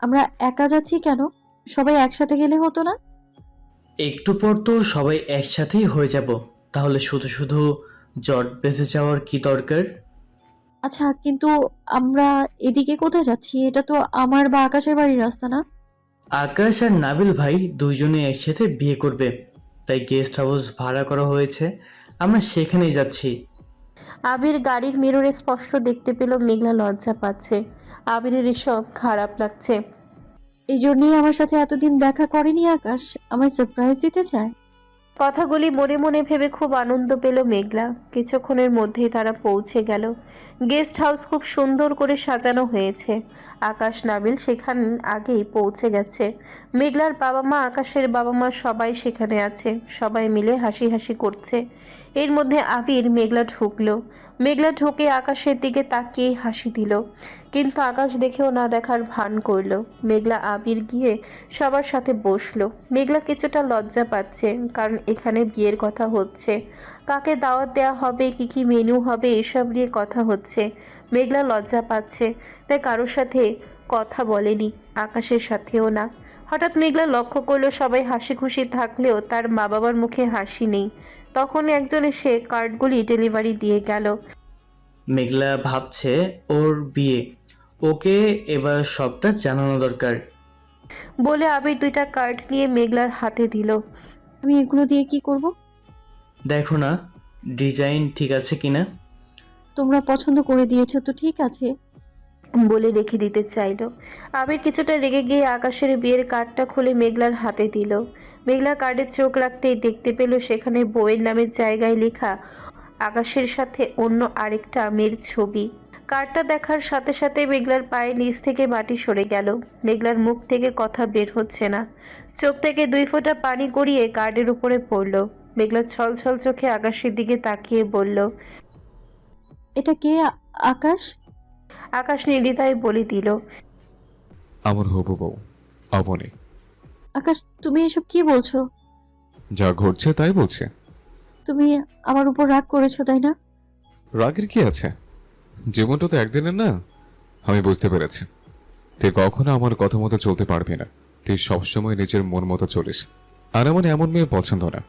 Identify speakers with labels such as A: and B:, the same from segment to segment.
A: আমরা একা যাচ্ছি কেন? সবাই একসাথে গেলে হতো না?
B: একটু পর তো সবাই একসাথেই হয়ে যাব। তাহলে শুধু শুধু জট বেঁধে যাওয়ার কি দরকার?
A: আচ্ছা, কিন্তু আমরা এদিকে কোথায় যাচ্ছি? এটা তো আমার বা আকাশের বাড়ির রাস্তা না।
B: আকাশ আর নাবিল ভাই দুইজনে একসাথে বিয়ে করবে, তাই গেস্ট হাউস ভাড়া করা হয়েছে। আমরা সেখানেই যাচ্ছি।
C: আবির গাড়ির মিররে স্পষ্ট দেখতে পেল মেঘলা লজ্জা পাচ্ছে। আবিরের এসব খারাপ লাগছে।
A: এই জন্যই আমার সাথে এতদিন দেখা করেনি আকাশ, আমায় সারপ্রাইজ দিতে চায়।
C: কথাগুলি মনে মনে ভেবে খুব আনন্দ পেল মেঘলা। কিছুক্ষণের মধ্যেই তারা পৌঁছে গেল। গেস্ট হাউস খুব সুন্দর করে সাজানো হয়েছে। আকাশ নাবিল সেখানে আগেই পৌঁছে গেছে। মেঘলার বাবা মা, আকাশের বাবা মা সবাই সেখানে আছে। সবাই মিলে হাসি হাসি করছে। এর মধ্যে আবির মেঘলা ঢুকলো। মেঘলা ঢুকে আকাশের দিকে তাকিয়ে হাসি দিল, কিন্তু আকাশ দেখেও না দেখার ভান করলো। মেঘলা আবির গিয়ে সবার সাথে বসলো। মেঘলা কিছুটা লজ্জা পাচ্ছে, কারণ এখানে বিয়ের কথা হচ্ছে। কাকে দাওয়াত দেওয়া হবে, কি কি মেনু হবে, এসব নিয়ে কথা হচ্ছে। মেঘলা লজ্জা পাচ্ছে, তাই কারোর সাথে কথা বলেনি, আকাশের সাথেও না। হঠাৎ মেঘলা লক্ষ্য করলো সবাই হাসি খুশি থাকলেও তার মা বাবার মুখে হাসি নেই। তখন একজন এসে কার্ডগুলি ডেলিভারি দিয়ে গেল।
B: মেঘলা ভাবছে ওর বিয়ে, ওকে এবার সবটা জানানো দরকার।
C: বলে আবির দুইটা কার্ড নিয়ে মেঘলার হাতে দিল।
A: আমি এগুলো দিয়ে কি করব?
B: দেখো না ডিজাইন ঠিক আছে কিনা।
A: তোমরা পছন্দ করে দিয়েছো তো ঠিক আছে।
C: বলে রেখে দিতে চাইলো। আবির কিছুটা রেগে গিয়ে আকাশের বিয়ের কার্ডটা খুলে মেঘলার হাতে দিল। মেঘলা কার্ডে চোখ রাখতেই দেখতে পেল সেখানে বউয়ের নামের জায়গায় লেখা আকাশের সাথে অন্য আরেকটা মেয়ের ছবি। কার্ডটা দেখার সাথে সাথে মেঘলার পায়ের নিচ থেকে মাটি সরে গেল। মেঘলার মুখ থেকে কথা বের হচ্ছে না। চোখ থেকে দুই ফোঁটা পানি গড়িয়ে কার্ডের উপরে পড়ল। মেঘলা ছল ছল চোখে আকাশের দিকে তাকিয়ে বলল,
A: এটা কে আকাশ?
C: আকাশ নির্দ্বিধায় বলে দিল,
D: আমার হবু বউ অবনী।
A: আকাশ, তুমি এসব কি বলছো?
D: যা ঘটছে তাই বলছে।
A: তুমি আমার উপর রাগ করেছো তাই না?
D: রাগের কি আছে? জীবনটা তো একদিনের না। আমি বুঝতে পেরেছি তুই কখনো আমার কথা মতো চলতে পারবি না। তুই সবসময় নিজের মন মতো চলিস। আর আমার এমন মেয়ে পছন্দ না।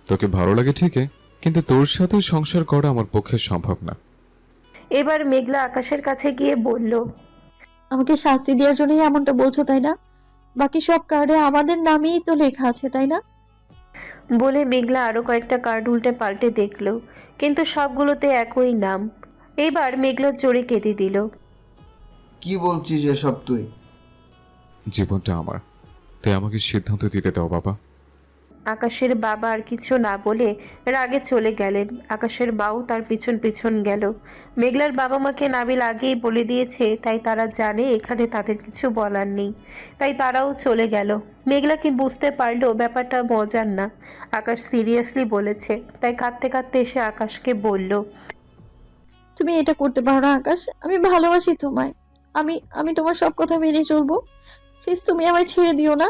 D: তোকে ভালো লাগে ঠিকই, কিন্তু তোর সাথে সংসার করা আমার পক্ষে সম্ভব না।
C: এবার মেঘলা আকাশের কাছে গিয়ে বলল,
A: আমাকে শাস্তি দেওয়ার জন্যই এমনটা বলছো তাই না? বাকি সব কার্ডে আমাদের নামই তো লেখা আছে তাই না?
C: বলে মেঘলা আরো কয়েকটা কার্ড উল্টে পাল্টে দেখলো, কিন্তু সবগুলোতে একই নাম। এবার মেঘলা জোরে কেঁদে দিল।
E: কি বলছিস এসব তুই?
D: জীবনটা আমার, তাই আমাকে সিদ্ধান্ত দিতে দাও বাবা।
C: আকাশের বাবা আর কিছু না বলে রাগে চলে গেলেন। আকাশের বাউ তার পিছন পিছন গেল। মেঘলার বাবা মাকে নাবিল আগেই বলে দিয়েছে, তাই তারা জানে এখানে তাদের কিছু বলার নেই, তাই তারাও চলে গেল। মেঘলা কি বুঝতে পারলো ব্যাপারটা মজার না। আকাশ সিরিয়াসলি বলেছে, তাই কাঁদতে কাঁদতে এসে আকাশকে বলল,
A: তুমি এটা করতে পারো না আকাশ, আমি ভালোবাসি তোমায়। আমি আমি তোমার সব কথা মেনে চলবো। প্লিজ তুমি আমায় ছেড়ে দিও না।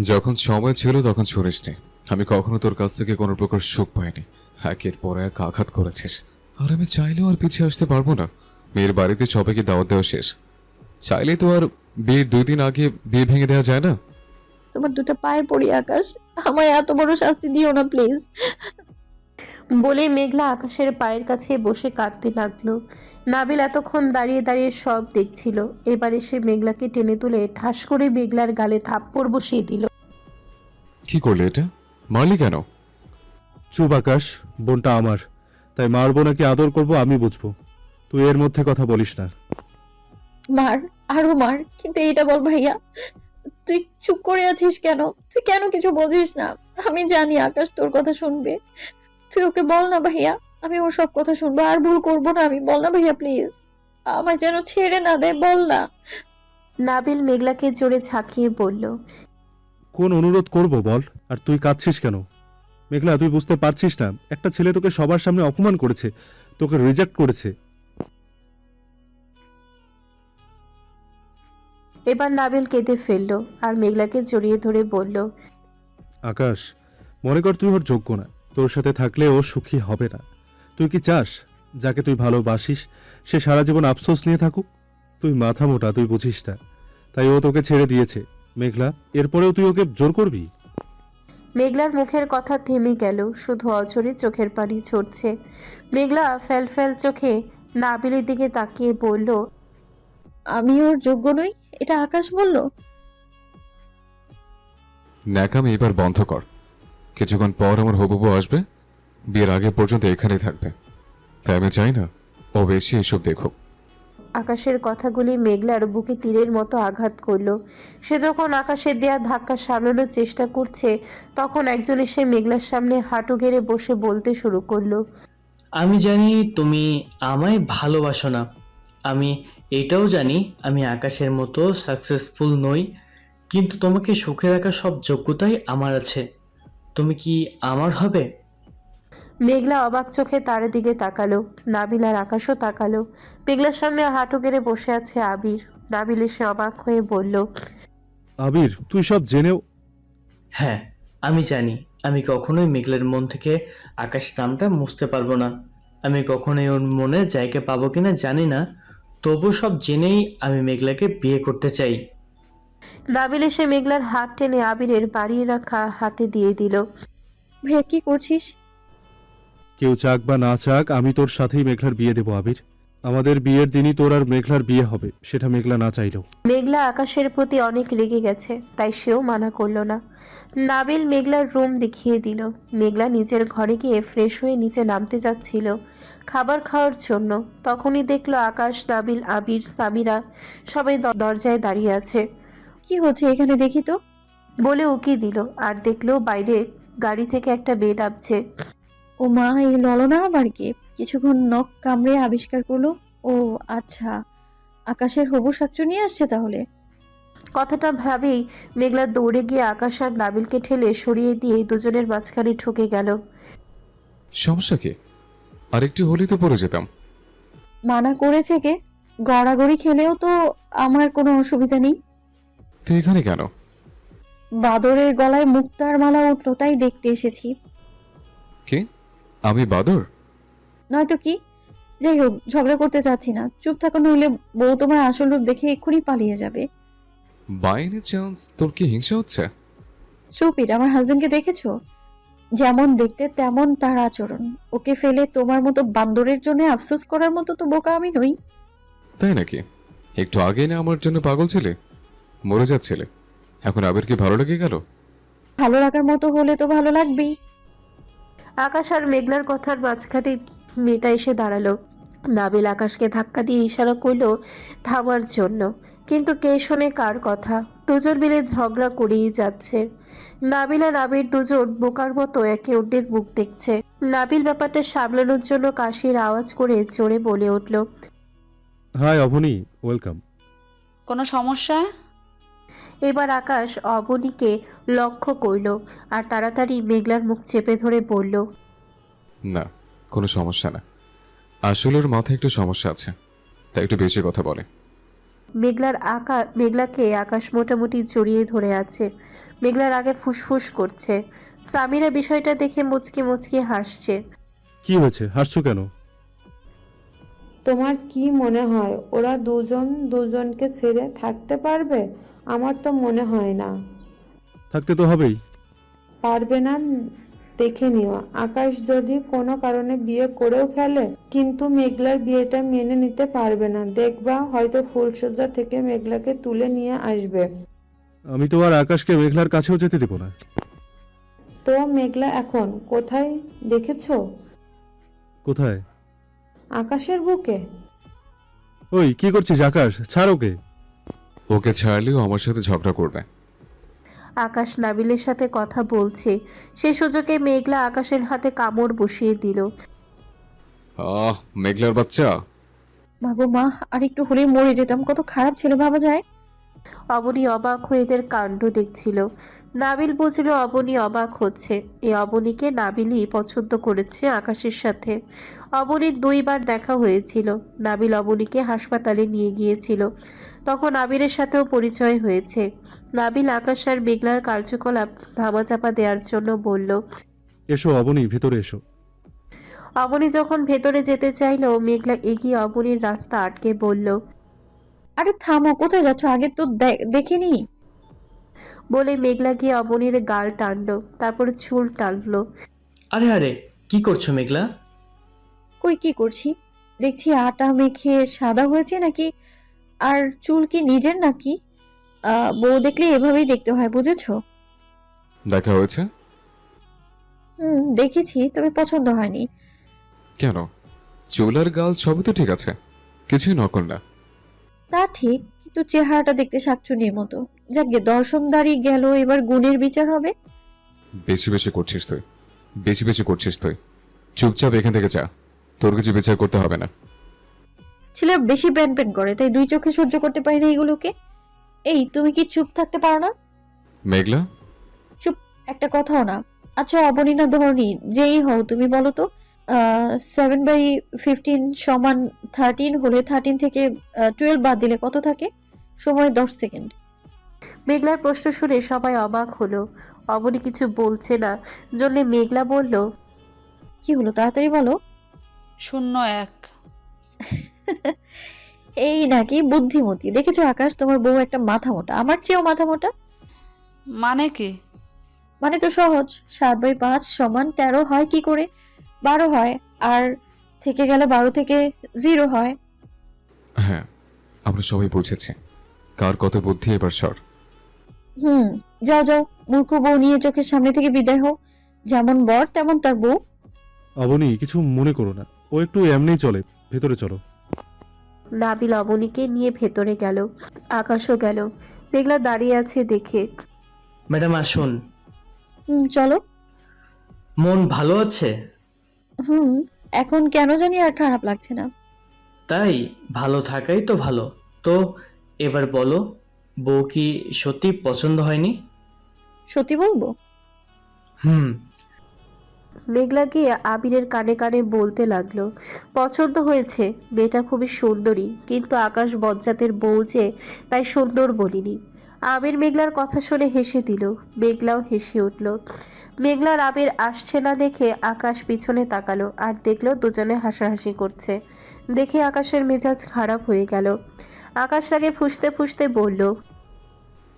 D: যখন সময় ছিল তখন ছড়িসনি। আমি কখনো তোর কাছ থেকে কোনো প্রকার সুখ পাইনি। একের পর এক আঘাত করেছিস, আর আমি চাইলেও আর পিছিয়ে আসতে পারবো না। মেয়ের বাড়িতে সবাইকে দাওয়াত দেওয়া শেষ। চাইলে তো আর বিয়ের 2 দিন আগে বিয়ে ভেঙে দেওয়া যায় না।
A: তোমার দুটো পায়ে পড়ি আকাশ, আমায় এত বড় শাস্তি দিও না প্লিজ।
C: বলে মেঘলা আকাশের পায়ের কাছে বসে কাঁদতে লাগলো। নাবিল এতক্ষণ দাঁড়িয়ে দাঁড়িয়ে সব দেখছিল। এবার এসে মেঘলাকে টেনে তুলে ঠাস করে মেঘলার গালে থাপ্পড় বসিয়ে দিল।
D: কি করলে এটা? মারলি কেন?
F: চুপ আকাশ, বোনটা আমার, তাই মারবো নাকি আদর করব আমি বুঝবো। তুই এর মধ্যে কথা বলিস না।
A: মার, আরো মার, কিন্তু এইটা বল ভাইয়া, তুই চুপ করে আছিস কেন? তুই কেন কিছু বলছিস না? আমি জানি আকাশ তোর কথা শুনবে। তুই ওকে বল না ভাইয়া, আমি ওর সব কথা শুনবো, আর ভুল করবো না আমি। বল না ভাইয়া প্লিজ, আমায় যেন ছেড়ে না দেয়, বল না।
C: নাবিল মেঘলাকে জোরে ঝাঁকিয়ে বলল,
F: কোন অনুরোধ করব বল? আর তুই কাঁদছিস কেন? মেঘলা, তুই বুঝতে পারছিস না, একটা ছেলে তোকে সবার সামনে অপমান করেছে, তোকে রিজেক্ট করেছে।
C: এবার নাবিল কেঁদে ফেলল আর মেঘলাকে জড়িয়ে ধরে বলল,
F: আকাশ, মনে কর তুই ওর যোগ্য না। তোর সাথে থাকলে ও সুখী হবে না। তুই কি চাস যাকে তুই ভালোবাসিস সে সারা জীবন আফসোস নিয়ে থাকুক? তুই মাথা মোটা, তুই বুঝিস না। তাই ও তোকে ছেড়ে দিয়েছে। মেঘলা, এরপরেও তুই ওকে জোর করবি?
C: মেঘলার মুখের কথা থেমে গেল, শুধু অঝরে চোখের পানি ঝরছে। মেঘলা ফ্যাল ফ্যাল চোখে নাবিলের দিকে তাকিয়ে বলল,
A: আমি ওর যোগ্য নই, এটা আকাশ বলল?
D: ন্যাকামি এবার বন্ধ কর। কিছুক্ষণ পর আমার হবু বউ আসবে, বিয়ের আগে পর্যন্ত এখানেই থাকবে। তাই আমি চাই না ও বেশি এসব দেখুক।
C: আকাশের কথাগুলি মেঘলার বুকে তীরের মতো আঘাত করলো। সে যখন আকাশের দেয়া ধাক্কা সামলানোর চেষ্টা করছে, তখন একজন এসে মেঘলার সামনে হাঁটু গেড়ে বসে বলতে শুরু করলো,
B: আমি জানি তুমি আমায় ভালোবাসো না। আমি এটাও জানি আমি আকাশের মতো সাকসেসফুল নই, কিন্তু তোমাকে সুখে রাখার সব যোগ্যতাই আমার আছে। তুমি কি আমার হবে?
C: মেঘলা অবাক চোখে তার দিকে তাকালো। নাবিল আর আকাশও তাকালো। মেঘলার সামনে হাঁটু গেড়ে বসে আছে আবির। নাবিল এসে অবাক হয়ে বলল,
F: আবির, তুই সব জেনেও?
B: হ্যাঁ, আমি জানি। আমি কখনোই মেঘলার মন থেকে আকাশ নামটা মুছতে পারবো না। আমি কখনোই ওর মনে জায়গা পাবো কিনা জানি না, তবু সব জেনেই আমি মেঘলাকে বিয়ে করতে চাই।
C: নাবিল এসে মেঘলার হাত টেনে আবিরের বাড়িয়ে রাখা হাতে দিয়ে দিল।
A: ভাইয়া কি করছিস?
F: কেউ চাক বা না চাক, আমি তোর সাথেই মেঘলার বিয়ে দেবো আবির। আমাদের বিয়ের দিনই তোর আর মেঘলার বিয়ে হবে, সেটা মেঘলা না চাইলেও।
C: মেঘলা আকাশের প্রতি অনেক রেগে গেছে, তাই সেও মানা করলো না। নাবিল মেঘলার রুম দেখিয়ে দিল। মেঘলা নিজের ঘরে গিয়ে ফ্রেশ হয়ে নিচে নামতে যাচ্ছিল খাবার খাওয়ার জন্য। তখনই দেখলো আকাশ, নাবিল, আবির, সামিরা সবাই দরজায় দাঁড়িয়ে আছে।
A: কি হচ্ছে এখানে দেখি তো।
C: বলে উকি দিল, আর দেখলো বাইরে গাড়ি থেকে একটা বেড নামছে।
A: ও মা, এই ললনা আবার কে? কিছুক্ষণ নখ কামড়ে আবিষ্কার করলো। ও আচ্ছা, আকাশের হবু শাকচুনি আসছে তাহলে।
C: কথাটা ভাবেই মেঘলা দৌড়ে গিয়ে আকাশ আর নাবিলকে ঠেলে সরিয়ে দিয়ে দুজনের মাঝখানে ঠকে গেল।
D: সমস্যা কি? আরেকটু হলেই তো পড়ে যেতাম।
A: মানা করেছে কে? গড়াগড়ি খেলেও তো আমার কোনো অসুবিধা নেই।
D: তুই এখানে কেন?
A: বাদরের গলায় মুক্তার মালা উঠলো, তাই দেখতে এসেছি।
D: কি? আমি বাদর?
A: নয়তো কি। যাই হোক, ঝগড়া করতে চাচ্ছি না, চুপ থাকো, নইলে বউ তোমার আসল রূপ দেখে এক্ষুনি পালিয়ে যাবে।
D: বাই এনি চান্স তোর কি হিংসা হচ্ছে?
A: স্টুপিড, আমার হাজবেন্ডকে দেখেছো? যেমন দেখতে তেমন তার আচরণ। ওকে ফেলে তোমার মতো বান্দরের জন্য আফসোস করার মতো তো বোকা আমি নই।
D: তাই নাকি? একটু আগে না আমার জন্য পাগল ছিলে, মরে যাচ্ছিলে, এখন আবির কি ভালো লেগে গেল?
A: ভালো লাগার মতো হলে তো ভালো লাগবেই।
C: আকাশ আর মেঘলার কথার মাঝখানে মেয়েটা এসে দাঁড়ালো। নাবিল আকাশকে ধাক্কা দিয়ে ইশারা করলো থামার জন্য, কিন্তু কে শোনে কার কথা। দুজন মিলে ঝগড়া করেই যাচ্ছে। নাবিল আর আবির দুজন বোকার মতো একে অন্যের মুখ দেখছে। নাবিল ব্যাপারটা সামলানোর জন্য কাশির আওয়াজ করে জোরে বলে উঠল,
F: হাই অবনী, ওয়েলকাম।
G: কোনো সমস্যা?
C: এবার আকাশ অবনীকে লক্ষ্য করলো আর তাড়াতাড়ি মেঘলার মুখ চেপে ধরে বলল,
D: না, কোনো সমস্যা না। আসলে ওর মাথায় একটু সমস্যা আছে, তাই একটু বেশি কথা বলে।
C: মেঘলাকে আকাশ মোটামুটি জড়িয়ে ধরে আছে। মেঘলার আগে ফুসফুস করছে। সামিরা বিষয়টা দেখে মুচকি মুচকি হাসছে।
F: কি হয়েছে, হাসছো কেন?
H: তোমার কি মনে হয় ওরা দুজন দুজনকে ছেড়ে থাকতে পারবে? আমার তো মনে হয় না।
F: থাকতে তো হবেই।
H: পারবে না, দেখে নিও। আকাশ যদি কোনো কারণে বিয়ে করেও ফেলে, কিন্তু মেঘলার বিয়েটা মেনে নিতে পারবে না। দেখবা হয়তো ফুলশয্যা থেকে মেঘলাকে তুলে নিয়ে আসবে।
F: আমি তো আর আকাশকে মেঘলার কাছেও যেতে দেবো না।
H: তো মেঘলা এখন কোথায় দেখেছো?
F: কোথায়?
H: আকাশের বুকে।
F: ওই কি করছিস আকাশ, ছাড় ওকে।
D: ওকে ছাড়লেও আমার সাথে ঝগড়া করবে।
C: আকাশ নাবিলের সাথে কথা বলছে, সেই সুযোগে মেঘলা আকাশের হাতে কামড় বসিয়ে দিল।
D: মেঘলার বাচ্চা।
A: মাগো মা, আর একটু হলে মরে যেতাম, কত খারাপ ছেলে ভাবা যায়।
C: অবনী অবাক হয়ে এদের কাণ্ড দেখছিল। নাবিল বুঝলো অবনী অবাক হচ্ছে। এই অবনীকে নাবিলই পছন্দ করেছে আকাশের সাথে। অবনীর 2বার দেখা হয়েছিল। নাবিল অবনীকে হাসপাতালে নিয়ে গিয়েছিল, তখন আবিরের সাথেও পরিচয় হয়েছে। নাবিল আকাশ আর মেঘলার কার্যকলাপ ধামাচাপা দেওয়ার জন্য বলল,
F: এসো অবনী, ভেতরে এসো।
C: অবনী যখন ভেতরে যেতে চাইলো, মেঘলা এগিয়ে অবনীর রাস্তা আটকে বলল,
A: আরে থামো, কোথায় যাচ্ছ? আগে তো দেখিনি।
C: বলে মেঘলা গিয়ে অবনীর গাল টানলো, তারপরে চুল টানলো।
B: আরে আরে, কি করছো মেঘলা?
A: কই কি করছি? দেখছি আটা মেখে সাদা হয়েছে নাকি। আর চুল কি নিজের নাকি? বউ দেখলে এভাবেই দেখতে হয়, বুঝেছো?
D: দেখা হয়েছে?
A: দেখেছি, তবে পছন্দ হয়নি।
D: কেন? চুল আর গাল সবই তো ঠিক আছে, কিছুই নকল না।
A: তা ঠিক, কিন্তু চেহারাটা দেখতে শাকচুন্নির মতো। যাকে দর্শনদারি গেল, এবার গুণের বিচার হবে।
D: বেশি বেশি করছিস তুই, বেশি বেশি করছিস তুই। চুপচাপ এখান থেকে যা, তোর কিছু বিচার করতে হবে না।
A: ছেলের বেশি প্যান প্যান করে, তাই দুই চোখে সহ্য করতে পারি না এগুলোকে। এই, তুমি কি চুপ থাকতে পারো না?
D: মেঘলা,
A: চুপ, একটা কথাও না। আচ্ছা অবনী না ধরনী, যেই হও তুমি বলো তো, 7/15 সমান 13 হলে 13 থেকে 12 বাদ দিলে কত থাকে? সময় 10 সেকেন্ড।
C: মেঘলার প্রশ্ন শুনে সবাই অবাক হলো। অবনী কিছু বলছে না জন্য মেঘলা বলল,
A: কি হলো, তাড়াতাড়ি বলো।
G: 01।
A: এই নাকি বুদ্ধিমতী? দেখেছো আকাশ, তোমার বউ একটা মাথা মোটা, আমার চেয়েও মাথা মোটা।
G: মানে কি?
A: মানে তো সহজ, 7/5 সমান 13 হয় কি করে? 12 হয়, আর থেকে গেলে 12 থেকে 0 হয়।
D: হ্যাঁ, আমরা সবাই বুঝেছি কার কত বুদ্ধি, এবার সর।
A: যাও যাও, মূর্খ বউ নিয়ে চোখের সামনে থেকে বিদায় হও। যেমন বর তেমন তার বউ।
F: অবনী, কিছু মনে করো না, ও একটু এমনিই চলে, ভেতরে চলো।
C: নাবিল অবনীকে নিয়ে ভেতরে গেল, আকাশও গেল। মেঘলা দাঁড়িয়ে আছে দেখে
B: ম্যাডাম আসুন।
A: চলো।
B: মন ভালো আছে?
A: এখন কেন জানি আর খারাপ লাগছে না।
B: তাই? ভালো থাকাই তো ভালো। তো এবার বলো, বউ কি সত্যি পছন্দ হয়নি?
A: সত্যি বলবো?
B: হুম।
C: মেঘলা গিয়ে আবিরের কানে কানে বলতে লাগলো, পছন্দ হয়েছে, মেয়েটা খুবই সুন্দরী, কিন্তু আকাশ বজ্জাতের বউ যে, তাই সুন্দর বলিনি। আবির মেঘলার কথা শুনে হেসে দিল, মেঘলাও হেসে উঠল। মেঘলার আবির আসছে না দেখে আকাশ পিছনে তাকালো আর দেখলো দুজনে হাসাহাসি করছে। দেখে আকাশের মেজাজ খারাপ হয়ে গেল। আকাশ আগে ফুঁসতে ফুঁসতে বলল,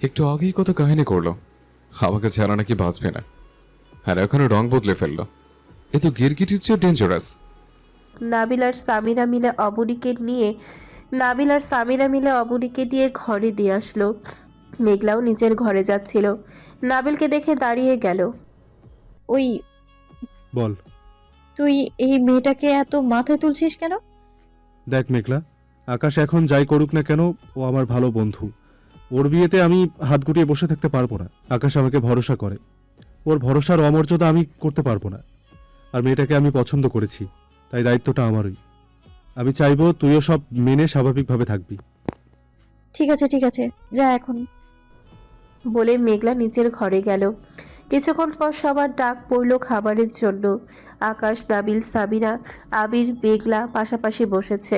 D: একটু আগেই কত কাহিনী করলো, আমাকে ছাড়া নাকি বাঁচবে না, আর এখনো রং বদলে ফেললো। এ তো গিরগিটির চেয়ে ডেঞ্জারাস।
C: নাবিল আর সামিরা মিলে অবনীকে নিয়ে ঘরে দিয়ে আসলো। মেঘলাও নিজের ঘরে যাচ্ছিল, নাবিলকে দেখে দাঁড়িয়ে গেল।
A: ওই,
F: বল।
A: তুই এই মেয়েটাকে এত মাথায় তুলছিস কেন?
F: দেখ মেঘলা, আকাশ এখন যাই করুক না কেন, ও আমার ভালো বন্ধু। ওর বিয়েতে আমি হাত গুটিয়ে বসে থাকতে পারবো না। আকাশ আমাকে ভরসা করে, ওর ভরসার অমর্যাদা আমি করতে পারবো না। আর মেয়েটাকে আমি পছন্দ করেছি, তাই দায়িত্বটা আমারই। আমি চাইবো তুইও সব মেনে স্বাভাবিকভাবে থাকবি।
A: ঠিক আছে ঠিক আছে, যা এখন।
C: বলে মেঘলা নিচের ঘরে গেল। কিছুক্ষণ পর সবার ডাক পড়ল খাবারের জন্য। আকাশ, নাবিল, সামিরা, আবির, মেঘলা পাশাপাশি বসেছে।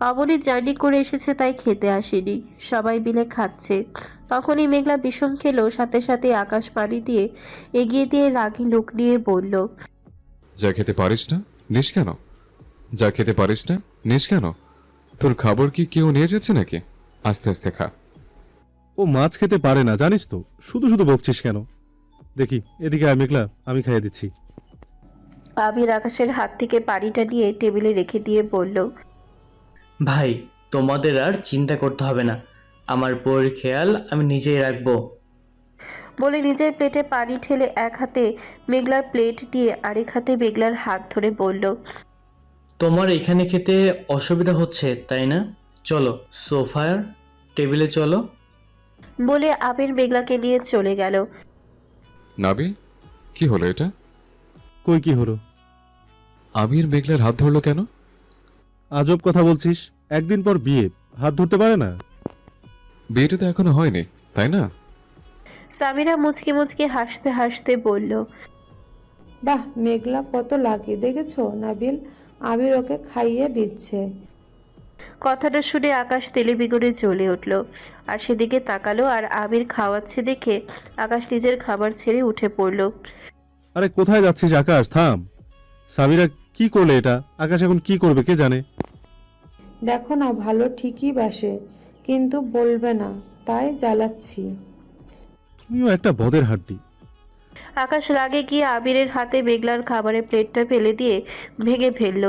C: অবনী জার্নি করে এসেছে তাই খেতে আসেনি, সবাই মিলে খাচ্ছে। তখনই মেঘলা বিষম খেলো, সাথে সাথে আকাশ পানি দিয়ে এগিয়ে দিয়ে রাগী লোক নিয়ে বলল,
D: যা খেতে পারিস না নিস কেন? যা খেতে পারিস না নিস কেন? তোর খাবার কি কেউ নিয়ে যাচ্ছে নাকি? আস্তে আস্তে খা।
F: ও মাছ খেতে পারে না জানিস তো, শুধু শুধু বকছিস কেন? দেখি এদিকে আয় মেঘলা, আমি খাইয়ে দিচ্ছি।
C: আবির আকাশের হাত থেকে পানিটা নিয়ে টেবিলে রেখে দিয়ে বলল,
B: ভাই, তোমাদের আর চিন্তা করতে হবে না, আমার বউয়ের খেয়াল আমি নিজেই রাখবো।
C: বলে নিজের প্লেটে পানি ঢেলে এক হাতে মেঘলার প্লেট দিয়ে আরেক হাতে মেঘলার হাত ধরে বলল,
B: তোমার এখানে খেতে অসুবিধা হচ্ছে তাই না? চলো সোফার টেবিলে চলো।
C: বলে আবির মেঘলাকে নিয়ে চলে গেল।
D: নাবিল, কি হলো এটা?
F: কই কি হলো?
D: আমির মেঘলার হাত ধরলো কেন?
F: আজব কথা বলছিস, একদিন পর বিয়ে, হাত ধরতে পারে না?
D: বিয়েটা তো এখনো হয়নি, তাই না?
C: সামিরা মুচকি মুচকি হাসতে হাসতে বলল,
H: বাহ, মেঘলা কত লাকি দেখেছো নাবিল, আবির ওকে খাইয়ে দিচ্ছে।
C: কথাটা শুনে আকাশ তেলে বিগুড়ে জ্বলে উঠল আর সেদিকে তাকালো, আর আবির খাওয়াচ্ছে দেখে আকাশ নিজের খাবার ছেড়ে উঠে পড়ল।
F: আরে কোথায় যাচ্ছিস আকাশ, থাম। সামিরা কি করলে এটা? আকাশ এখন কি করবে কে জানে।
H: দেখো না, ভালো ঠিকই বাসে, কিন্তু বলবে না, তাই জ্বালাচ্ছি।
F: তুমিও একটা বদের হাড্ডি।
C: আকাশ রাগে গিয়ে আবিরের হাতে মেঘলার খাবারের প্লেটটা ফেলে দিয়ে ভেঙে ফেলল।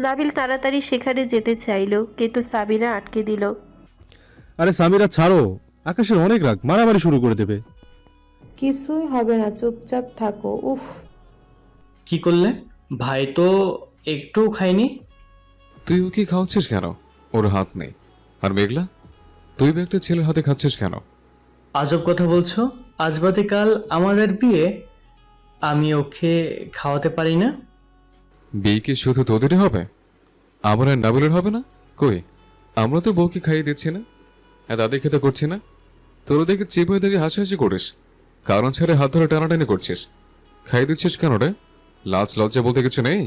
C: নাবিল তাড়াতাড়ি সেখানে যেতে চাইলো, কিন্তু সাবিনা আটকে দিল।
F: আরে সামিরা ছাড়ো, আকাশের অনেক রাগ, মারামারি শুরু করে দেবে।
H: কিছুই হবে না, চুপচাপ থাকো। উফ,
B: কি করলে? ভাই তো একটুও খায়নি।
D: তুই ওকে খাওয়াচ্ছিস কেন? ওর হাত নেই। আর মেঘলা, তুই বা একটা ছেলের হাতে খাচ্ছিস কেন?
B: আজব কথা বলছো। আজ বাদে কাল আমাদের বিয়ে, আমি ওকে খাওয়াতে পারি না?
D: বিয়ে কি শুধু তোদেরই হবে? আমার আর নাবিলের হবে না? কই, আমরা তো বউকে খাইয়ে দিচ্ছি না, দাদি খেতে করছি না। তোরা দেখে চেপে দেখে হাসাহাসি করিস, কারণ ছেড়ে হাত ধরে টানাটানি করছিস। খাইয়ে দিচ্ছিস কেন রে? লাজ লজ্জা বলতে কিছু নেই?